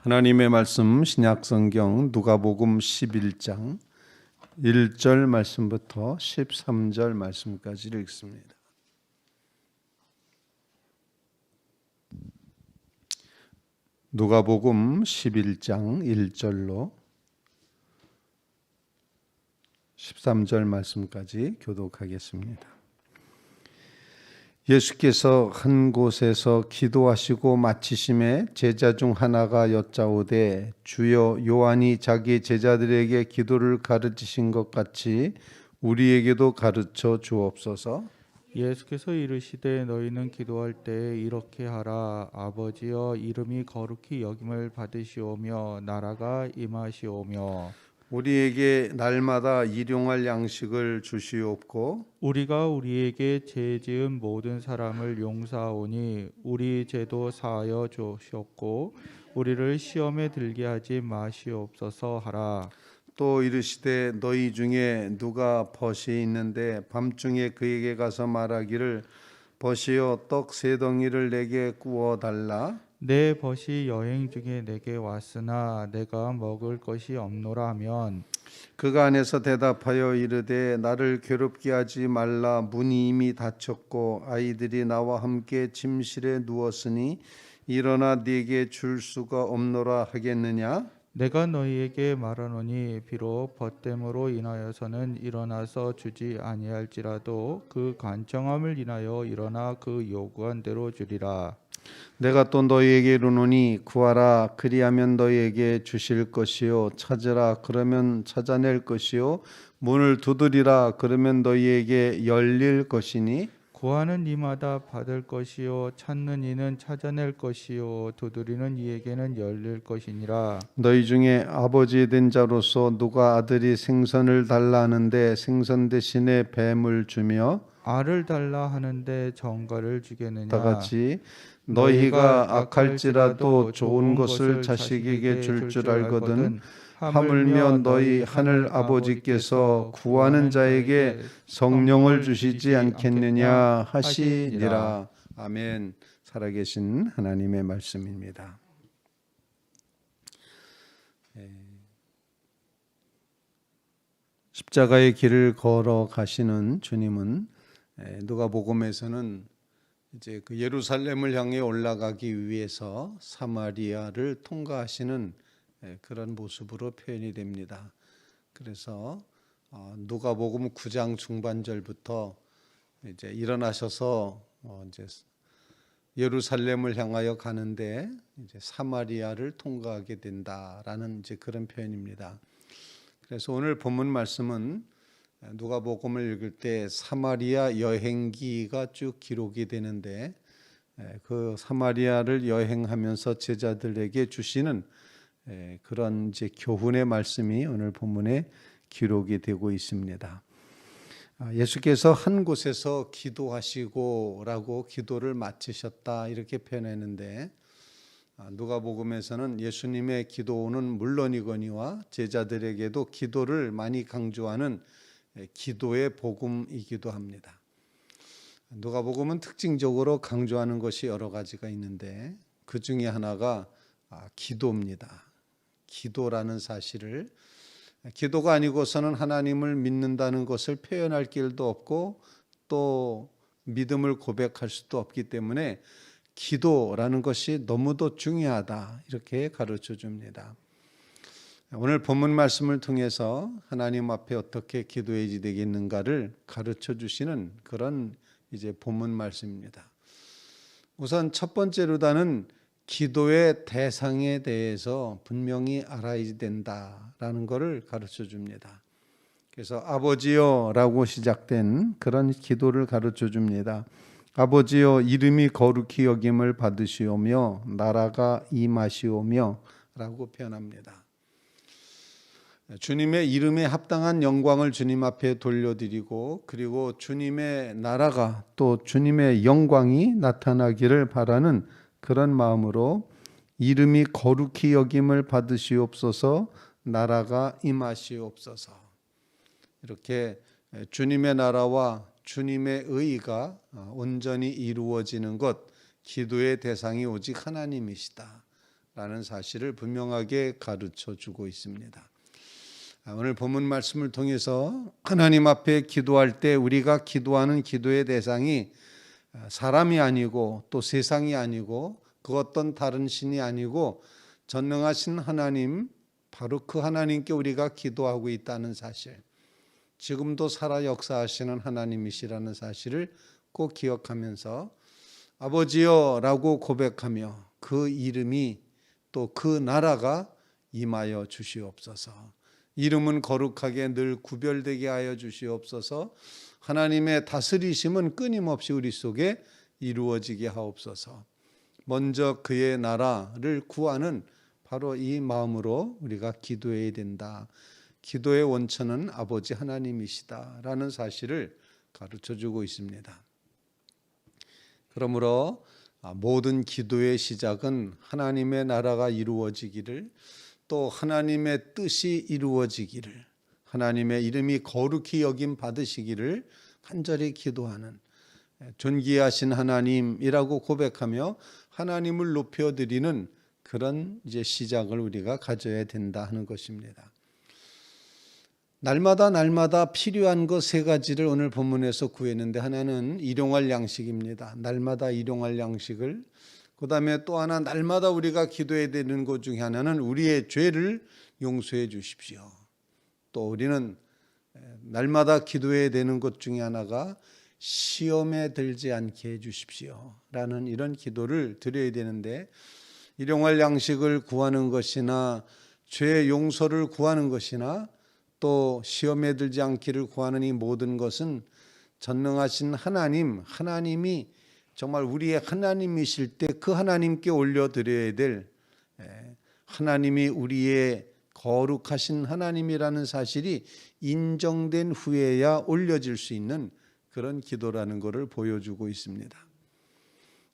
하나님의 말씀 신약성경 누가복음 11장 1절 말씀부터 13절 말씀까지 읽습니다. 누가복음 11장 1절로 13절 말씀까지 교독하겠습니다. 예수께서 한 곳에서 기도하시고 마치심에 제자 중 하나가 여짜오되 주여 요한이 자기 제자들에게 기도를 가르치신 것 같이 우리에게도 가르쳐 주옵소서. 예수께서 이르시되 너희는 기도할 때 이렇게 하라. 아버지여 이름이 거룩히 여김을 받으시오며 나라가 임하시오며 우리에게 날마다 일용할 양식을 주시옵고 우리가 우리에게 죄 지은 모든 사람을 용서하오니 우리 죄도 사하여 주시옵고 우리를 시험에 들게 하지 마시옵소서 하라. 또 이르시되 너희 중에 누가 벗이 있는데 밤중에 그에게 가서 말하기를 벗이여 떡 세 덩이를 내게 구워 달라. 내 벗이 여행 중에 내게 왔으나 내가 먹을 것이 없노라 하면 그가 안에서 대답하여 이르되 나를 괴롭게 하지 말라. 문이 이미 닫혔고 아이들이 나와 함께 침실에 누웠으니 일어나 네게 줄 수가 없노라 하겠느냐. 내가 너희에게 말하노니 비록 벗됨으로 인하여서는 일어나서 주지 아니할지라도 그 간청함을 인하여 일어나 그 요구한 대로 주리라. 내가 또 너희에게 이르노니 구하라 그리하면 너희에게 주실 것이요 찾으라 그러면 찾아낼 것이요 문을 두드리라 그러면 너희에게 열릴 것이니 구하는 이마다 받을 것이요 찾는 이는 찾아낼 것이요 두드리는 이에게는 열릴 것이니라. 너희 중에 아버지 된 자로서 누가 아들이 생선을 달라 하는데 생선 대신에 뱀을 주며 알을 달라 하는데 정갈을 주겠느냐. 다 같이 너희가 악할지라도 좋은 것을 자식에게 줄 줄 알거든 하물며 너희 하늘 아버지께서 구하는 자에게 성령을 주시지 않겠느냐 하시니라. 아멘. 살아계신 하나님의 말씀입니다. 십자가의 길을 걸어 가시는 주님은 누가복음에서는 이제 그 예루살렘을 향해 올라가기 위해서 사마리아를 통과하시는 그런 모습으로 표현이 됩니다. 그래서 누가복음 9장 중반절부터 이제 일어나셔서 이제 예루살렘을 향하여 가는데 이제 사마리아를 통과하게 된다라는 이제 그런 표현입니다. 그래서 오늘 본문 말씀은 누가복음을 읽을 때 사마리아 여행기가 쭉 기록이 되는데 그 사마리아를 여행하면서 제자들에게 주시는 그런 이제 교훈의 말씀이 오늘 본문에 기록이 되고 있습니다. 예수께서 한 곳에서 기도하시고라고 기도를 마치셨다 이렇게 표현했는데 누가복음에서는 예수님의 기도는 물론이거니와 제자들에게도 기도를 많이 강조하는 기도의 복음이기도 합니다. 누가복음은 특징적으로 강조하는 것이 여러 가지가 있는데 그 중에 하나가 기도입니다. 기도라는 사실을 기도가 아니고서는 하나님을 믿는다는 것을 표현할 길도 없고 또 믿음을 고백할 수도 없기 때문에 기도라는 것이 너무도 중요하다 이렇게 가르쳐 줍니다. 오늘 본문 말씀을 통해서 하나님 앞에 어떻게 기도해야 되겠는가를 가르쳐 주시는 그런 이제 본문 말씀입니다. 우선 첫 번째로다는 기도의 대상에 대해서 분명히 알아야 된다라는 것을 가르쳐 줍니다. 그래서 아버지여라고 시작된 그런 기도를 가르쳐 줍니다. 아버지여 이름이 거룩히 여김을 받으시오며 나라가 임하시오며 라고 표현합니다. 주님의 이름에 합당한 영광을 주님 앞에 돌려드리고 그리고 주님의 나라가 또 주님의 영광이 나타나기를 바라는 그런 마음으로 이름이 거룩히 여김을 받으시옵소서 나라가 임하시옵소서 이렇게 주님의 나라와 주님의 의가 온전히 이루어지는 것 기도의 대상이 오직 하나님이시다. 라는 사실을 분명하게 가르쳐 주고 있습니다. 오늘 본문 말씀을 통해서 하나님 앞에 기도할 때 우리가 기도하는 기도의 대상이 사람이 아니고 또 세상이 아니고 그 어떤 다른 신이 아니고 전능하신 하나님, 바로 그 하나님께 우리가 기도하고 있다는 사실, 지금도 살아 역사하시는 하나님이시라는 사실을 꼭 기억하면서 아버지여 라고 고백하며 그 이름이 또 그 나라가 임하여 주시옵소서. 이름은 거룩하게 늘 구별되게 하여 주시옵소서. 하나님의 다스리심은 끊임없이 우리 속에 이루어지게 하옵소서. 먼저 그의 나라를 구하는 바로 이 마음으로 우리가 기도해야 된다. 기도의 원천은 아버지 하나님이시다라는 사실을 가르쳐주고 있습니다. 그러므로 모든 기도의 시작은 하나님의 나라가 이루어지기를, 또 하나님의 뜻이 이루어지기를, 하나님의 이름이 거룩히 여김 받으시기를 간절히 기도하는, 존귀하신 하나님이라고 고백하며 하나님을 높여드리는 그런 이제 시작을 우리가 가져야 된다 하는 것입니다. 날마다 필요한 것 세 가지를 오늘 본문에서 구했는데, 하나는 일용할 양식입니다. 날마다 일용할 양식을, 그 다음에 또 하나 날마다 우리가 기도해야 되는 것 중에 하나는 우리의 죄를 용서해 주십시오. 또 우리는 날마다 기도해야 되는 것 중에 하나가 시험에 들지 않게 해 주십시오 라는 이런 기도를 드려야 되는데, 일용할 양식을 구하는 것이나 죄 용서를 구하는 것이나 또 시험에 들지 않기를 구하는 이 모든 것은 전능하신 하나님이 정말 우리의 하나님이실 때 그 하나님께 올려드려야 될, 하나님이 우리의 거룩하신 하나님이라는 사실이 인정된 후에야 올려질 수 있는 그런 기도라는 것을 보여주고 있습니다.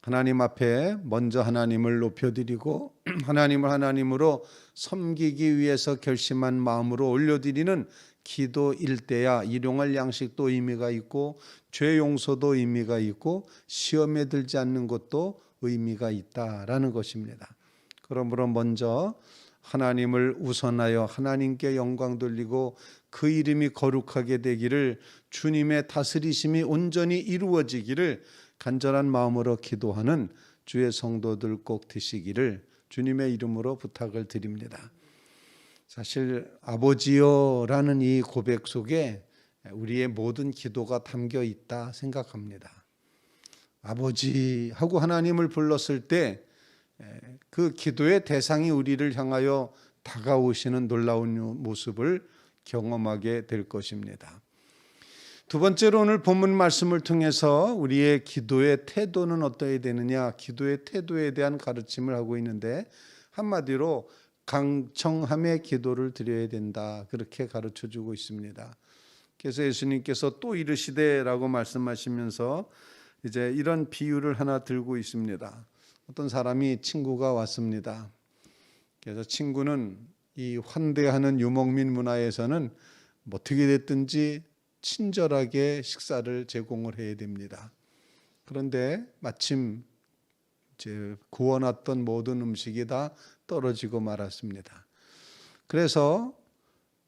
하나님 앞에 먼저 하나님을 높여드리고 하나님을 하나님으로 섬기기 위해서 결심한 마음으로 올려드리는 기도일 때야 일용할 양식도 의미가 있고 죄 용서도 의미가 있고 시험에 들지 않는 것도 의미가 있다라는 것입니다. 그러므로 먼저 하나님을 우선하여 하나님께 영광 돌리고 그 이름이 거룩하게 되기를, 주님의 다스리심이 온전히 이루어지기를 간절한 마음으로 기도하는 주의 성도들 꼭 되시기를 주님의 이름으로 부탁을 드립니다. 사실 아버지여라는 이 고백 속에 우리의 모든 기도가 담겨 있다 생각합니다. 아버지하고 하나님을 불렀을 때 그 기도의 대상이 우리를 향하여 다가오시는 놀라운 모습을 경험하게 될 것입니다. 두 번째로 오늘 본문 말씀을 통해서 우리의 기도의 태도는 어떠해야 되느냐, 기도의 태도에 대한 가르침을 하고 있는데, 한마디로 강청함의 기도를 드려야 된다, 그렇게 가르쳐주고 있습니다. 그래서 예수님께서 또 이르시되라고 말씀하시면서 이제 이런 비유를 하나 들고 있습니다. 어떤 사람이 친구가 왔습니다. 그래서 친구는 이 환대하는 유목민 문화에서는 어떻게 됐든지 친절하게 식사를 제공을 해야 됩니다. 그런데 마침 이제 구워놨던 모든 음식이 다 떨어지고 말았습니다. 그래서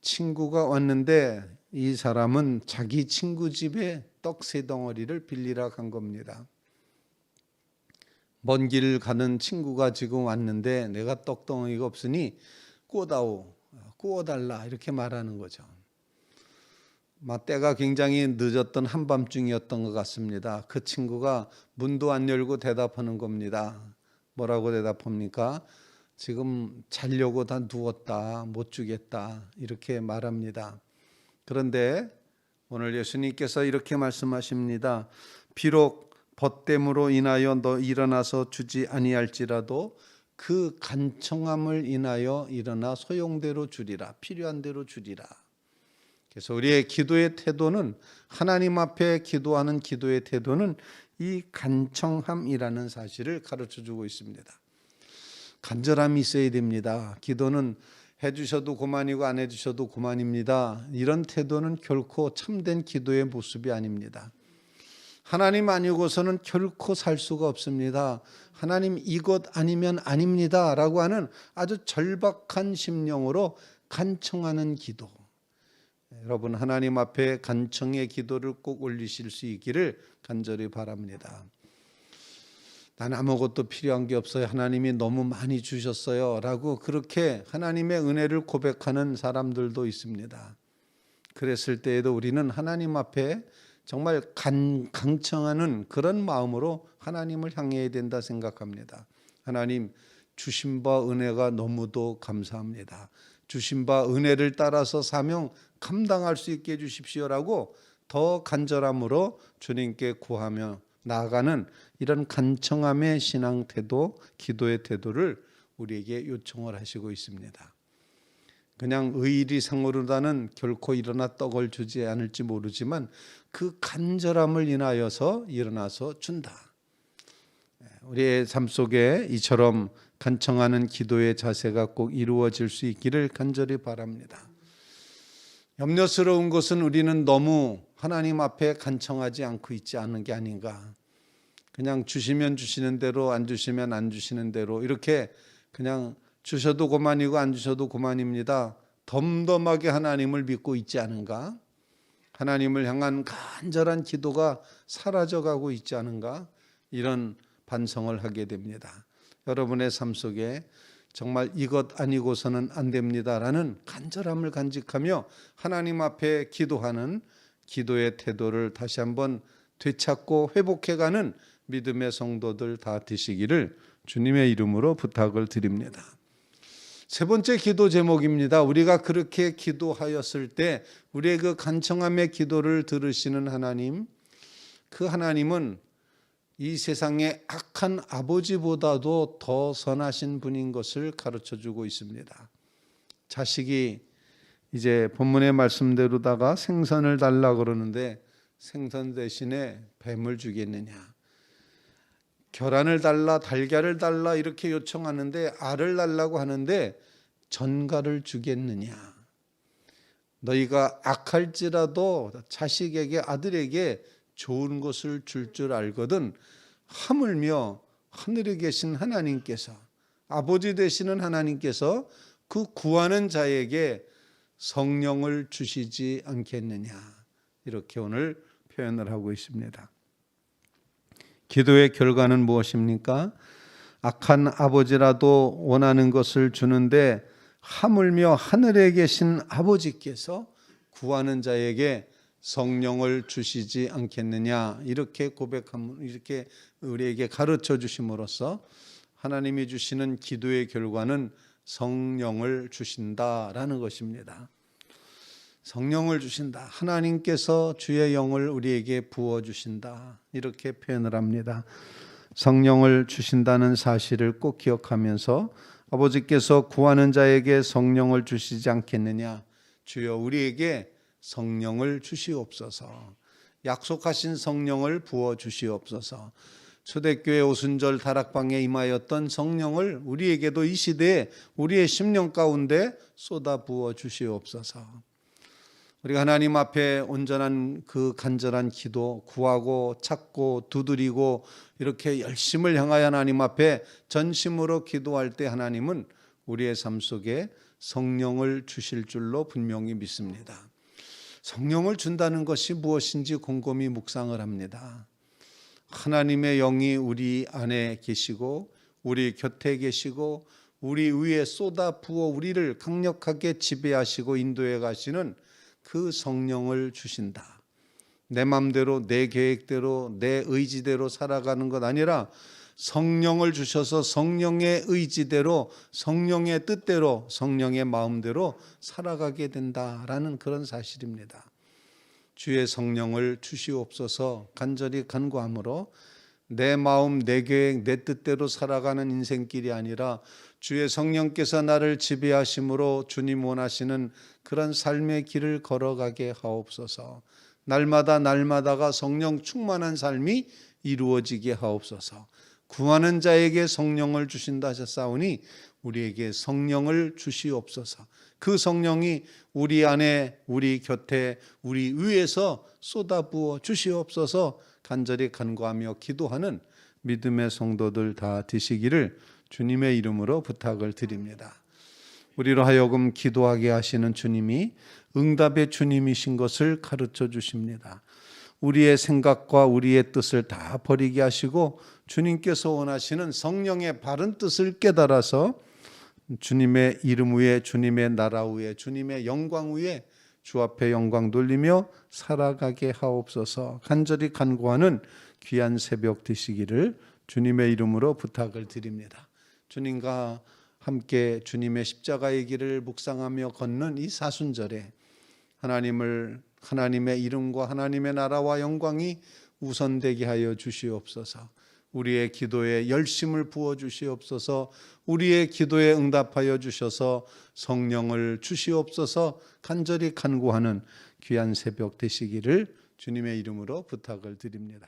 친구가 왔는데 이 사람은 자기 친구 집에 떡 세 덩어리를 빌리러 간 겁니다. 먼 길 가는 친구가 지금 왔는데 내가 떡 덩어리가 없으니 구워달라 이렇게 말하는 거죠. 때가 굉장히 늦었던 한밤중이었던 것 같습니다. 그 친구가 문도 안 열고 대답하는 겁니다. 뭐라고 대답합니까? 지금 자려고 다 누웠다, 못 주겠다 이렇게 말합니다. 그런데 오늘 예수님께서 이렇게 말씀하십니다. 비록 벗됨으로 인하여 너 일어나서 주지 아니할지라도 그 간청함을 인하여 일어나 소용대로 주리라, 필요한 대로 주리라. 그래서 우리의 기도의 태도는, 하나님 앞에 기도하는 기도의 태도는 이 간청함이라는 사실을 가르쳐주고 있습니다. 간절함이 있어야 됩니다. 기도는 해주셔도 그만이고 안 해주셔도 그만입니다. 이런 태도는 결코 참된 기도의 모습이 아닙니다. 하나님 아니고서는 결코 살 수가 없습니다. 하나님 이것 아니면 아닙니다 라고 하는 아주 절박한 심령으로 간청하는 기도. 여러분 하나님 앞에 간청의 기도를 꼭 올리실 수 있기를 간절히 바랍니다. 난 아무것도 필요한 게 없어요. 하나님이 너무 많이 주셨어요 라고 그렇게 하나님의 은혜를 고백하는 사람들도 있습니다. 그랬을 때에도 우리는 하나님 앞에 정말 강청하는 그런 마음으로 하나님을 향해야 된다 생각합니다. 하나님 주신 바 은혜가 너무도 감사합니다. 주신 바 은혜를 따라서 사명 감당할 수 있게 해주십시오라고 더 간절함으로 주님께 구하며 나아가는 이런 간청함의 신앙 태도, 기도의 태도를 우리에게 요청을 하시고 있습니다. 그냥 의리상으로다는 결코 일어나 떡을 주지 않을지 모르지만 그 간절함을 인하여서 일어나서 준다. 우리의 삶 속에 이처럼 간청하는 기도의 자세가 꼭 이루어질 수 있기를 간절히 바랍니다. 염려스러운 것은 우리는 너무 하나님 앞에 간청하지 않고 있지 않은 게 아닌가. 그냥 주시면 주시는 대로 안 주시면 안 주시는 대로 이렇게 그냥 주셔도 그만이고 안 주셔도 그만입니다. 덤덤하게 하나님을 믿고 있지 않은가? 하나님을 향한 간절한 기도가 사라져가고 있지 않은가? 이런 반성을 하게 됩니다. 여러분의 삶 속에 정말 이것 아니고서는 안 됩니다라는 간절함을 간직하며 하나님 앞에 기도하는 기도의 태도를 다시 한번 되찾고 회복해가는 믿음의 성도들 다 되시기를 주님의 이름으로 부탁을 드립니다. 세 번째 기도 제목입니다. 우리가 그렇게 기도하였을 때 우리의 그 간청함의 기도를 들으시는 하나님, 그 하나님은 이 세상의 악한 아버지보다도 더 선하신 분인 것을 가르쳐주고 있습니다. 자식이 이제 본문의 말씀대로다가 생선을 달라 그러는데 생선 대신에 뱀을 주겠느냐, 계란을 달라 달걀을 달라 이렇게 요청하는데 알을 달라고 하는데 전갈을 주겠느냐. 너희가 악할지라도 자식에게 아들에게 좋은 것을 줄 줄 알거든 하물며 하늘에 계신 하나님께서 아버지 되시는 하나님께서 그 구하는 자에게 성령을 주시지 않겠느냐. 이렇게 오늘 표현을 하고 있습니다. 기도의 결과는 무엇입니까? 악한 아버지라도 원하는 것을 주는데 하물며 하늘에 계신 아버지께서 구하는 자에게 성령을 주시지 않겠느냐. 이렇게 이렇게 우리에게 가르쳐 주심으로써 하나님이 주시는 기도의 결과는 성령을 주신다라는 것입니다. 성령을 주신다. 하나님께서 주의 영을 우리에게 부어주신다. 이렇게 표현을 합니다. 성령을 주신다는 사실을 꼭 기억하면서 아버지께서 구하는 자에게 성령을 주시지 않겠느냐. 주여 우리에게 성령을 주시옵소서. 약속하신 성령을 부어주시옵소서. 초대교회 오순절 다락방에 임하였던 성령을 우리에게도 이 시대에 우리의 심령 가운데 쏟아 부어 주시옵소서. 우리가 하나님 앞에 온전한 그 간절한 기도, 구하고 찾고 두드리고 이렇게 열심을 향하여 하나님 앞에 전심으로 기도할 때 하나님은 우리의 삶 속에 성령을 주실 줄로 분명히 믿습니다. 성령을 준다는 것이 무엇인지 곰곰이 묵상을 합니다. 하나님의 영이 우리 안에 계시고 우리 곁에 계시고 우리 위에 쏟아 부어 우리를 강력하게 지배하시고 인도해 가시는 그 성령을 주신다. 내 마음대로 내 계획대로 내 의지대로 살아가는 것 아니라 성령을 주셔서 성령의 의지대로 성령의 뜻대로 성령의 마음대로 살아가게 된다라는 그런 사실입니다. 주의 성령을 주시옵소서 간절히 간구함으로 내 마음 내 계획 내 뜻대로 살아가는 인생길이 아니라 주의 성령께서 나를 지배하심으로 주님 원하시는 그런 삶의 길을 걸어가게 하옵소서. 날마다가 성령 충만한 삶이 이루어지게 하옵소서. 구하는 자에게 성령을 주신다 하셨사오니 우리에게 성령을 주시옵소서. 그 성령이 우리 안에 우리 곁에 우리 위에서 쏟아부어 주시옵소서. 간절히 간구하며 기도하는 믿음의 성도들 다 되시기를 주님의 이름으로 부탁을 드립니다. 우리로 하여금 기도하게 하시는 주님이 응답의 주님이신 것을 가르쳐 주십니다. 우리의 생각과 우리의 뜻을 다 버리게 하시고 주님께서 원하시는 성령의 바른 뜻을 깨달아서 주님의 이름 위에, 주님의 나라 위에, 주님의 영광 위에 주 앞에 영광 돌리며 살아가게 하옵소서. 간절히 간구하는 귀한 새벽 되시기를 주님의 이름으로 부탁을 드립니다. 주님과 함께 주님의 십자가의 길을 묵상하며 걷는 이 사순절에 하나님의 이름과 하나님의 나라와 영광이 우선되게 하여 주시옵소서. 우리의 기도에 열심을 부어 주시옵소서. 우리의 기도에 응답하여 주셔서 성령을 주시옵소서. 간절히 간구하는 귀한 새벽 되시기를 주님의 이름으로 부탁을 드립니다.